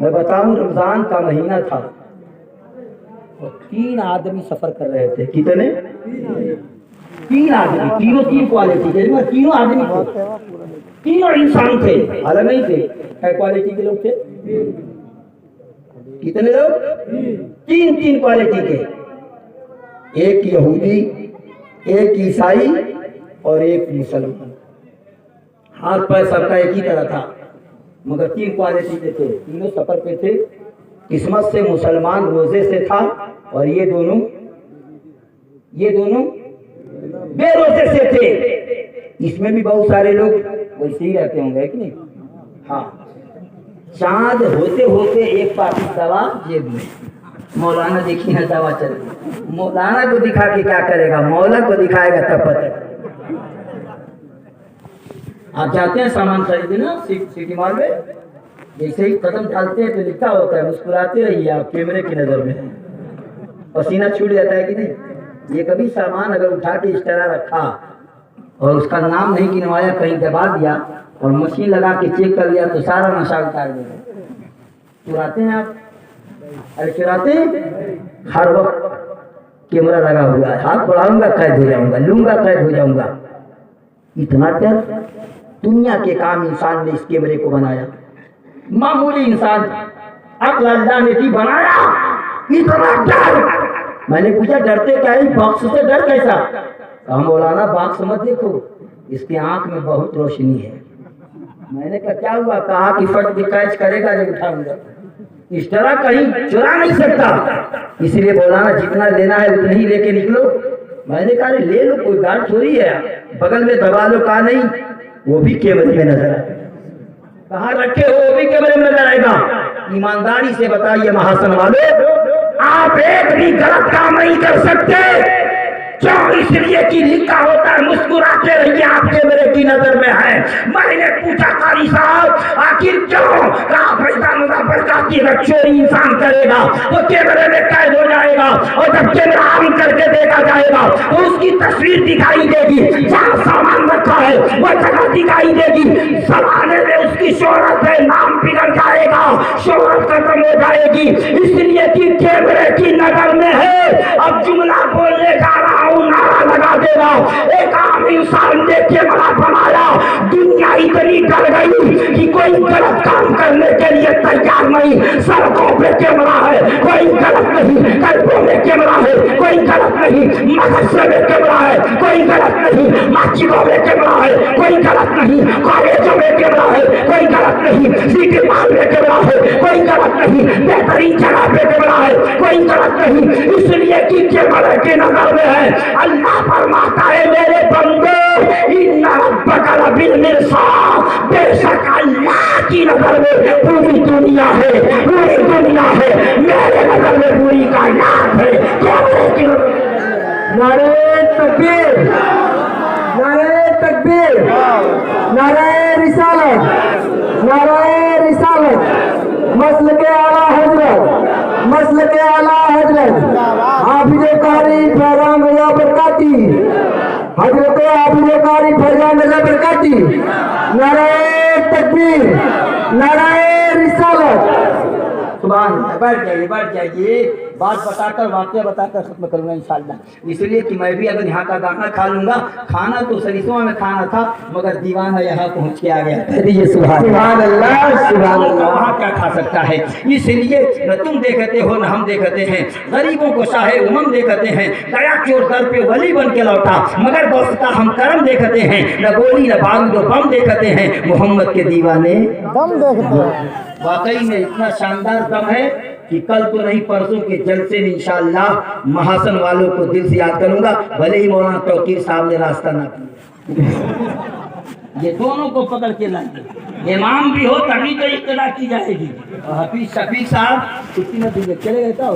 میں بتاؤں رمضان کا مہینہ تھا اور 3 آدمی سفر کر رہے تھے. کتنے؟ 3 آدمی. تینوں 3 کوالٹی کے. تینوں آدمی تھے, تینوں انسان تھے, الگ نہیں تھے. کیا کوالٹی کے لوگ تھے؟ کتنے لوگ؟ 3 کوالٹی کے. ایک یہودی, ایک عیسائی اور ایک مسلمان. ہاتھ پیر سب کا ایک ہی طرح تھا مگر 3 کوالٹی کے تھے. تینوں سفر پہ تھے. قسمت سے مسلمان روزے سے تھا اور یہ دونوں بے روزے سے تھے. اس میں بھی بہت سارے لوگ ویسے ہی رہتے ہوں گے کہ نہیں؟ ہاں. چاند ہوتے ہوتے ایک پاکٹ دوا جیب میں. مولانا دیکھیے نا دوا چل رہی. مولانا کو دکھا کے کیا کرے گا؟ مولا کو دکھائے گا تب پتہ. آپ جاتے ہیں سامان خریدنے نا سٹی مال میں, جیسے ہی قدم ڈالتے ہیں تو لکھا ہوتا ہے مسکراتے رہیے آپ کیمرے کی نظر میں. پسینہ چھوٹ جاتا ہے کہ نہیں؟ یہ کبھی سامان اگر اٹھا کے اس طرح رکھا اور اس کا نام نہیں گنوایا, کہیں دبا دیا اور مشین لگا کے چیک کر لیا تو سارا نشہ اتار دے گا. چراتے ہیں آپ؟ ارے چراتے ہیں. ہر وقت کیمرہ لگا ہوا ہے. ہاتھ بڑھاؤں گا قید ہو جاؤں گا, لوں گا قید ہو جاؤں گا. اتنا ڈر. دنیا کے کام انسان نے اس کیمرے کو بنایا. معمولی انسان, عقل اللہ نے بھی بنایا. اتنا ڈر. میں نے پوچھا ڈرتے کیا ہے؟ باکس سے ڈر کیسا؟ کہا مولانا باکس مت دیکھو, اس کی آنکھ میں بہت روشنی ہے. میں نے کہا کیا ہوا؟ کہا کہ فٹ بھی کیچ کرے گا جب اٹھاؤں گا. اس طرح کہیں چرا نہیں سکتا, اس لیے مولانا جتنا لینا ہے اتنا ہی لے کے نکلو. میں نے کہا لے لو, کوئی گاڑ تھوڑی ہے, بغل میں دبا لو. کہا نہیں, وہ بھی کیمرے میں نظر آئے. کہاں رکھے ہو؟ وہ بھی کیمرے میں نظر آئے گا. ایمانداری سے بتائیے محاسن والے, آپ ایک بھی غلط کام نہیں کر سکتے. کیوں؟ اس لیے کہ لکھا ہوتا ہے مسکراتے رہیے آپ کیمرے کی نظر میں ہے. میں نے پوچھا قاری صاحب آخر کیوں؟ کہا برکاتی اگر چوری انسان کرے گا تو کیمرے میں قید ہو جائے گا, اور جب کیمرہ آن کر کے دیکھا جائے گا تو اس کی تصویر دکھائی دے گی. جہاں سامان رکھا ہے وہ جگہ دکھائی دے گی. زمانے میں اس کی شہرت ہے, نام بگڑ جائے گا, شہرت ختم ہو جائے گی. اس لیے کہ کیمرے کی نظر میں ہے. اب جملہ بولنے جا رہا ہوں, نعرہ لگا دے رہا ہوں. ایک عام انسان نے کیمرہ بنایا. دنیا اتنی ڈر گئی کہ کوئی غلط کام کرنے کے لیے تیار نہیں. سڑکوں پہ کیمرہ ہے, کوئی غلط نہیں. قلبوں میں کیمرہ ہے, کوئی غلط نہیں. مدرسے میں کیمرہ ہے, کوئی غلط نہیں. مسجدوں میں کیمرہ ہے, کوئی غلط نہیں. کالجوں میں کیمرہ ہے, کوئی غلط نہیں. سٹی مال میں کیمرہ ہے, کوئی غلط نہیں. بہترین جگہ پہ کیمرہ ہے, کوئی غلط نہیں. اس لیے کہ کیمرے کی نظر میں ہے. اللہ فرماتا ہے میرے بندے ان ربک لبالمرصاد, بے شک اللہ کی نظر میں پوری دنیا ہے, پوری دنیا ہے. میرے نظر میں پوری کائنات ہے. کیمرے کی نعرہ تکبیر, نعرہ تکبیر, نعرہ رسالت, نعرہ رسالت. مسلک اعلیٰ حضرت, مسلک اعلیٰ حضرت حافظ قاری فیضان رضا برکاتی, حضرت حافظ قاری فیضان رضا برکاتی. نعرہ تکبیر, نعرہ رسالت. سبحان اللہ. بیٹھ جائیے. بات بتا کر, واقعہ بتا کر ختم کروں گا انشاءاللہ. اس لیے کہ میں بھی اگر یہاں کا دانا کھا لوں گا, کھانا تو سریسوں میں کھانا تھا مگر دیوانہ یہاں پہنچ کے آ گیا. سبحان اللہ, سبحان اللہ. وہاں کیا کھا سکتا ہے؟ اس لیے نہ تم دیکھتے ہو نہ ہم دیکھتے ہیں. غریبوں کو شاہ امم دیکھتے ہیں. گیا چور در پہ ولی بن کے لوٹا مگر دوست کا ہم کرم دیکھتے ہیں. نہ گولی نہ بارود و بم دیکھتے ہیں, محمد کے دیوانے دم دیکھتے ہیں. واقعی میں اتنا شاندار دم ہے کہ کل تو نہیں پرسوں کے جلسے میں انشاءاللہ محاسن والوں کو دل سے یاد کروں گا, بھلے ہی مولانا توقیر صاحب نے راستہ نہ کیا. یہ دونوں کو پکڑ کے لائیں. امام بھی ہو تبھی تو اقتدا کی جائے گی. اور حفیظ شفیق صاحب چھٹی نہ دیجیے, چلے گئے تو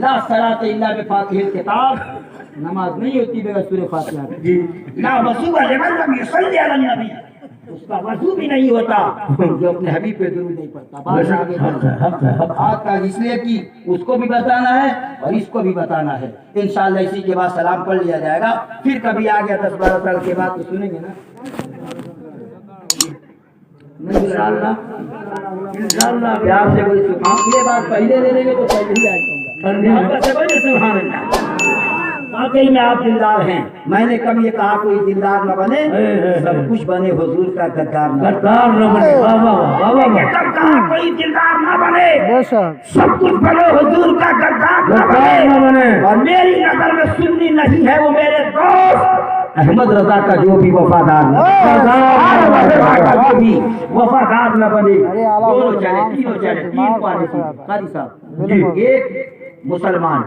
لا صلاۃ الا بفاتح الکتاب، نماز نہیں ہوتی بغیر سورہ فاتحہ کے۔ جی لا وضو لمن لم یصلی علی النبی، اس کا وضو بھی نہیں ہوتا جو اپنے حبیب پہ درود نہیں پڑتا۔ بات آگے بات کا اس لیے کہ اس کو بھی بتانا ہے اور اس کو بھی بتانا ہے۔ انشاءاللہ اسی کے بعد سلام پڑھ لیا جائے گا، پھر کبھی آ گیا 10-12 سال کے بعد تو سنیں گے نا انشاءاللہ پیار سے کوئی سبحان، یہ بات پہلے لے لیں گے تو پہلے ہی آ جاؤں گا، محبت سے بولے سبحان اللہ۔ واقعی میں آپ دلدار ہیں، میں نے کبھی یہ کہا کوئی دلدار نہ بنے، سب کچھ بنے حضور کا غدار نہ بنے۔ غدار نہ بنے، واہ واہ واہ واہ یہ کب کہا کوئی دلدار نہ بنے، بے شک سب کچھ بنے حضور کا غدار نہ غدار نہ بنے۔ بنے۔ اور میری نظر میں سنی نہیں ہے وہ میرے دوست احمد رضا کا جو بھی وفادار نہ بنے، احمد رضا کا جو بھی وفادار نہ بنے۔ دونوں چلے، تینوں چلے، تین پالیسی قاری صاحب، ایک مسلمان،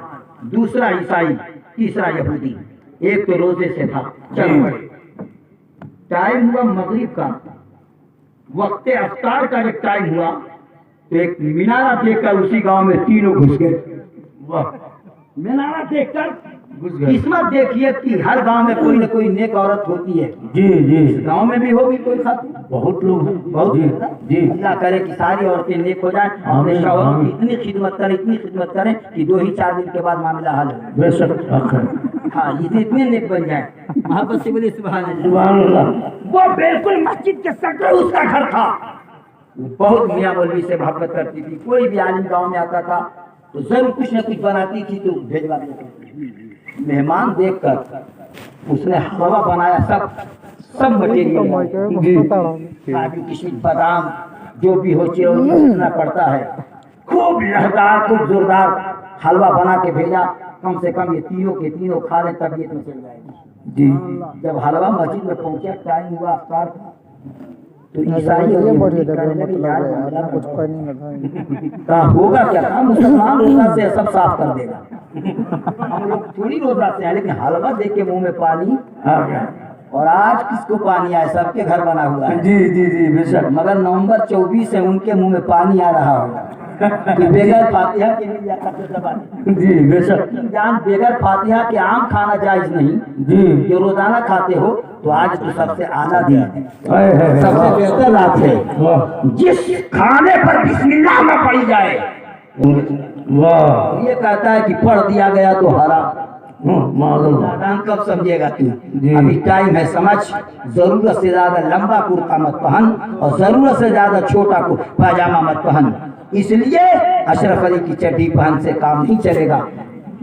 دوسرا عیسائی، تیسرا یہودی۔ ایک تو روزے سے تھا، چلو ٹائم ہوا مغرب کا، وقت افطار کا جب ٹائم ہوا تو ایک مینارہ دیکھ کر اسی گاؤں میں تینوں گھس گئے۔ واہ، مینارہ دیکھ کر قسمت دیکھیے کہ ہر گاؤں میں کوئی نہ کوئی نیک عورت ہوتی ہے، جی جی اس گاؤں میں بھی ہوگی کوئی خاتون، بہت لوگ ہیں بہت جی جی اللہ کرے کہ ساری عورتیں نیک ہو جائیں، اپنے آمین، شوہر کی آمین۔ اتنی خدمت کریں، اتنی خدمت کریں کہ 2 ہی 4 دن کے بعد معاملہ حل ہو۔ بے شک حق ہے۔ ہاں یہ اتنے نیک بن جائیں، محبت سے بولے سبحان اللہ۔ سبحان اللہ۔ وہ بالکل مسجد کے سکے اس کا گھر تھا، وہ بہت میاں مولوی سے محبت کرتی تھی، کوئی بھی عالم گاؤں میں آتا تھا تو ضرور کچھ نہ کچھ بناتی تھی تو بھیجوا دیتی تھی۔ مہمان دیکھ کر اس نے حلوہ بنایا، سب مٹیریل جی کاجو کشمش بادام جو بھی ہو چیز اتنا پڑتا ہے، خوب لہدار خوب زوردار حلوہ بنا کے بھیجا، کم سے کم یہ تینوں کے تینوں کھا لیں طبیعت میں چل جائے گی۔ جی جب حلوہ مسجد میں پہنچا، ٹائم ہوا افطار کا، تو عیسائی اور یہودی کہنے لگے یار معاملہ کچھ نہیں کرتا کہا ہوگا کیا، کہا مسلمان روزہ سے سب صاف کر دے گا، ہم لوگ تھوڑی روزہ سے ہیں، لیکن حلوہ دیکھ کے منہ میں پانی آ گیا۔ اور آج کس کو پانی آئے، سب کے گھر بنا ہوا ہے، جی جی جی بے شک۔ مگر نومبر 24 سے ان کے منہ میں پانی آ رہا ہوگا کہ بغیر فاتحہ کے نہیں جاتا تو زبان۔ جی بے شک۔ جان بغیر فاتحہ کے عام کھانا جائز نہیں، جی جو روزانہ کھاتے ہو تو آج تو سب سے اعلیٰ دن ہے، ہائے ہائے سب سے بہتر رات ہے، واہ جس کھانے پر بسم اللہ نہ پڑی جائے واہ، یہ کہتا ہے کہ پڑھ دیا گیا تو حرام۔ معاذ اللہ۔ نادان کب سمجھے گا تو، جی۔ ابھی ٹائم ہے سمجھ، ضرورت سے زیادہ لمبا کرتا مت پہن اور ضرورت سے زیادہ چھوٹا پاجامہ مت پہن، اس لیے اشرف علی کی چڈی پہن سے کام نہیں چلے گا۔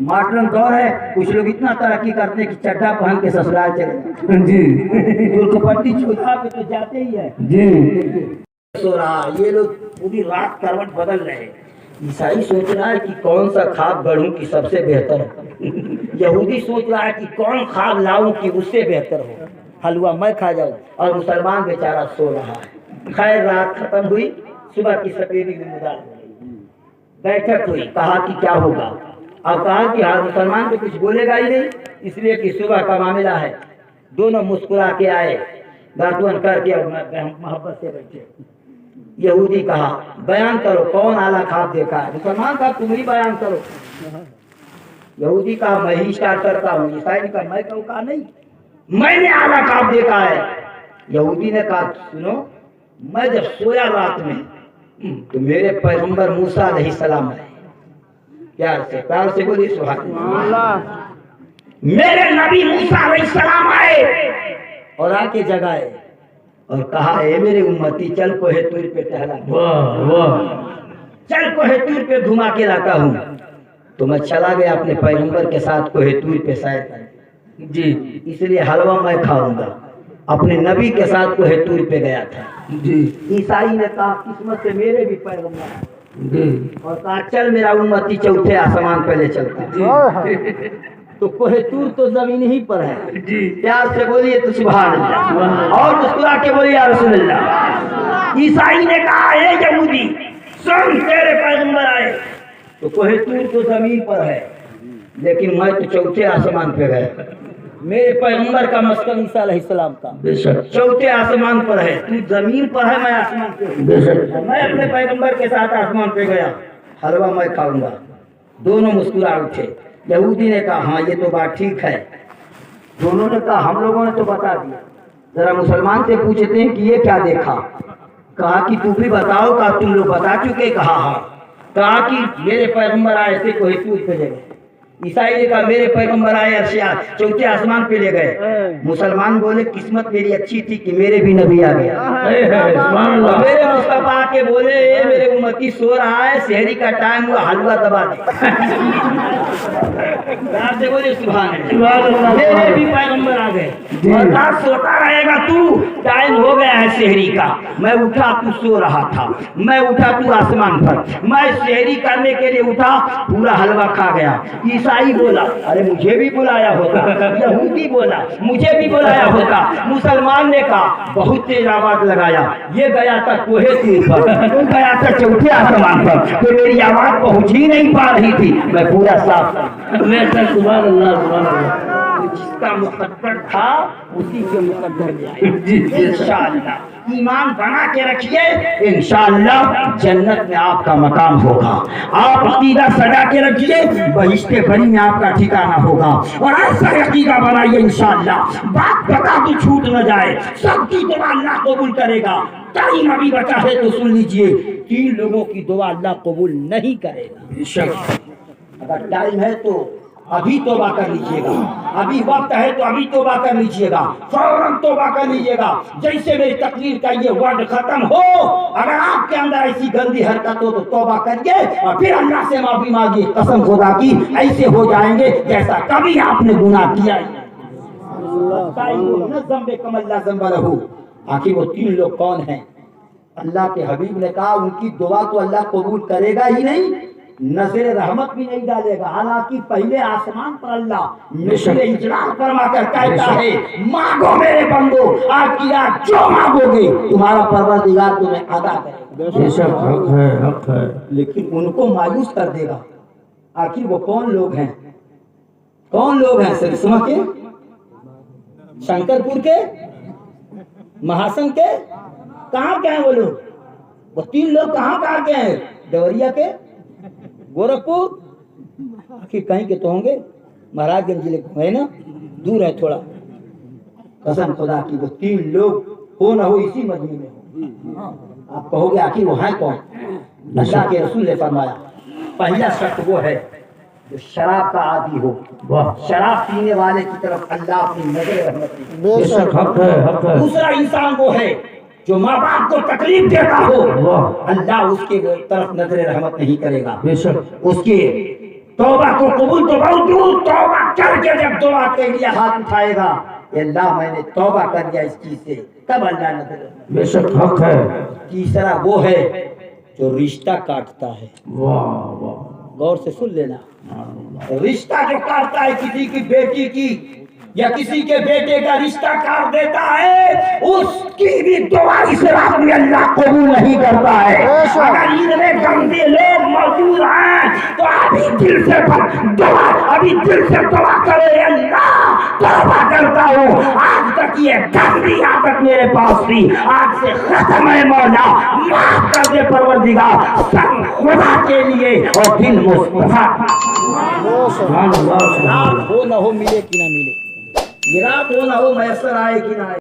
ماڈرن دور ہے، کچھ لوگ اتنا ترقی کرتے ہیں کہ چڈا پہن کے سسرال چلے جی پٹی چوتھا پہ تو جاتے ہی ہے، جی سو رہا یہ لوگ پوری رات کروٹ بدل رہے ہیں۔ عیسائی سوچ رہا ہے کہ کون سا خواب گڑھوں کی سب سے بہتر ہے، یہودی سوچ رہا ہے کہ کون خواب لاؤں کہ اس سے بہتر ہو، حلوہ میں کھا جاؤں، اور مسلمان بیچارہ سو رہا ہے۔ خیر رات ختم ہوئی، صبح کی سفیدی نمودار ہو گئی، بیٹھک ہوئی، کہا کہ کیا ہوگا، اب کہا کہ ہر مسلمان تو کچھ بولے گا ہی نہیں، اس لیے کہ صبح کا معاملہ ہے۔ دونوں مسکرا کے آئے، گردن کر کے اور محبت سے بیٹھے۔ یہودی کہا بیان کرو کون اعلیٰ خواب دیکھا ہے، مسلمان کہا تم ہی بیان کرو۔ یہودی کہا میں ہی اسٹارٹ کرتا ہوں، عیسائی نے کہا میں کہوں، کہا نہیں میں نے اعلیٰ خواب دیکھا ہے۔ یہودی نے کہا سنو، میں جب سویا رات میں تو میرے پیغمبر موسیٰ علیہ السلام آئے، پیار سے بولیے سبحان اللہ، میرے نبی موسیٰ علیہ السلام آئے اور آ کے جگائے اور کہا اے میرے امتی چل کوہ طور پہ ٹہلا، واہ واہ، چل کوہ طور پہ گھما کے لاتا ہوں۔ تو میں چلا گیا اپنے پیغمبر کے ساتھ کوہ طور پہ سیر کرنے، جی اس لیے حلوہ میں کھاؤں گا، اپنے نبی کے ساتھ کوہ طور پہ گیا تھا۔ جی عیسائی نے کہا قسمت سے میرے بھی پیغمبر ہیں، جی اور کہا چل میرا امتی چوتھے آسمان پہلے چلتا ہے۔ تو کوہ طور تو زمین ہی پر ہے، جی پیار سے بولیے تو سبحان اللہ، اور مسکرا کے بولیے یا رسول اللہ۔ عیسائی نے کہا اے یہودی سن، تیرے پیغمبر آئے، تو کوہ طور تو زمین پر ہے لیکن میں تو چوتھے آسمان پہ گیا، میرے پیغمبر کا مسکن عیسیٰ علیہ السلام کا بے شک چوتھے آسمان پر ہے، تو زمین پر ہے میں آسمان پہ ہوں، بے شک میں اپنے پیغمبر کے ساتھ آسمان پہ گیا، حلوہ میں کھاؤں گا۔ دونوں مسکرا اٹھے. یہودی نے کہا ہاں یہ تو بات ٹھیک ہے. دونوں نے کہا ہم لوگوں نے تو بتا دیا, ذرا مسلمان سے پوچھتے ہیں کہ یہ کیا دیکھا. کہا کہ تو بھی بتاؤ. کہا تم لوگ بتا چکے. کہا ہاں. کہا کہ میرے پیغمبر آئے تھے کوہ طور پہ لے گئے. عیسائی نے کہا میرے پیغمبر آئے چوتھے آسمان پہ لے گئے. مسلمان بولے قسمت میری اچھی تھی کہ میرے بھی نبی آ گیا. میرے مصطفیٰ کے بولے اے میرے امتی سو رہا ہے, شہری کا ٹائم ہوا, حلوہ دبا دے. سے بولے سبحان اللہ, میرے بھی پیغمبر آ گئے. اور سوتا رہے گا تو, ٹائم ہو گیا ہے شہری کا. میں اٹھا تو سو رہا تھا, میں اٹھا تو آسمان پر, میں شہری کرنے کے لیے اٹھا, پورا حلوہ کھا گیا. عیسائی بولا ارے مجھے بھی بلایا ہوتا. یہودی بولا مجھے بھی بلایا ہوتا. مسلمان نے کہا بہت تیز آواز لگایا, یہ گیا تھا کوہ طور پر, تو گیا تھا چوتھے آسمان پر, تو میری آواز پہنچ ہی نہیں پا رہی تھی. میں پورا صاف تھا. سبحان اللہ سبحان اللہ. جس کا مقدر تھا اسی کے مقدر جائے انشاءاللہ. ایمان بنا کے رکھیے, انشاءاللہ جنت میں آپ کا مقام ہوگا. آپ عقیدہ سجا کے رکھیے, بہشت بری میں آپ کا ٹھکانہ ہوگا. اور ایسا عقیدہ بنائیے انشاءاللہ, بات بتا تو چھوٹ نہ جائے, سب کی دعا اللہ قبول کرے گا. ٹائم ابھی بچا ہے تو سن لیجئے, 3 لوگوں کی دعا اللہ قبول نہیں کرے گا. اگر ٹائم ہے تو ابھی توبہ کر لیجئے گا, ابھی وقت ہے تو ابھی توبہ کر لیجئے گا, فوراً توبہ کر لیجئے گا. جیسے میری تقریر کا یہ ورڈ ختم ہو, اگر آپ کے اندر ایسی گندی حرکت ہو تو توبہ کریے اور پھر اللہ سے معافی مانگیے. قسم خدا کی ایسے ہو جائیں گے جیسا کبھی آپ نے گناہ کیا. آخر وہ 3 لوگ کون ہیں؟ اللہ کے حبیب نے کہا ان کی دعا تو اللہ قبول کرے گا ہی نہیں, نظر رحمت بھی نہیں ڈالے گا. حالانکہ پہلے آسمان پر اللہ مثل اجلال فرما کر کہتا ہے مانگو میرے بندو, آج کی رات جو مانگو گے تمہارا پروردگار تمہیں عطا کرے گا. بے شک حق ہے حق ہے. لیکن ان کو مایوس کر دے گا. آخر وہ کون لوگ ہیں؟ کون لوگ ہیں؟ سرسما کے, شنکر پور کے, مہاسن کے, کہاں کے ہیں وہ لوگ؟ وہ 3 لوگ کہاں کے ہیں؟ دیوریا کے, گورکھپور, آخر کہیں کے تو ہوں گے. مہاراج گنج ضلع ہے نا, دور ہے تھوڑا. قسم خدا کی وہ 3 لوگ ہو نہ ہو اسی مجمع میں ہو. آپ کہو گے آخر وہ ہیں کون؟ اللہ کے رسول نے فرمایا پہلا شخص وہ ہے جو شراب کا عادی ہو. شراب پینے والے کی طرف اللہ اپنی نظر رحمت نہیں. بے شک حق ہے حق ہے. دوسرا انسان وہ ہے جو ماں باپ کو تکلیف دیتا ہو, اللہ اس کے طرف نظر رحمت نہیں کرے گا. بے شک اس کی توبہ کو قبول تو بہت دور, توبہ کر کے جب دعا کے لیے ہاتھ اٹھائے گا اللہ میں نے توبہ کر دیا اس چیز سے, تب اللہ نظر. بے شک حق ہے. تیسرا وہ ہے جو رشتہ کاٹتا ہے. واہ واہ. غور سے سن لینا, رشتہ جو کاٹتا ہے, کسی کی بیٹی کی یا کسی کے بیٹے کا رشتہ کاٹ دیتا ہے, اس کی بھی دعا اس رات میں اللہ قبول نہیں کرتا ہے. اگر ان میں گندے لوگ موجود ہیں تو ابھی دل سے دعا کرے, اللہ توبہ کرتا ہوں, آج تک یہ گندی عادت میرے پاس تھی, آج سے ختم ہے مولا, معاف کر دے پروردگار, سب خدا کے لیے اور دل مصطفیٰ. رات ہو نہ ہو ملے کہ نہ ملے, یہ رات ہو نہ ہو میسر آئے کہ نہ آئے.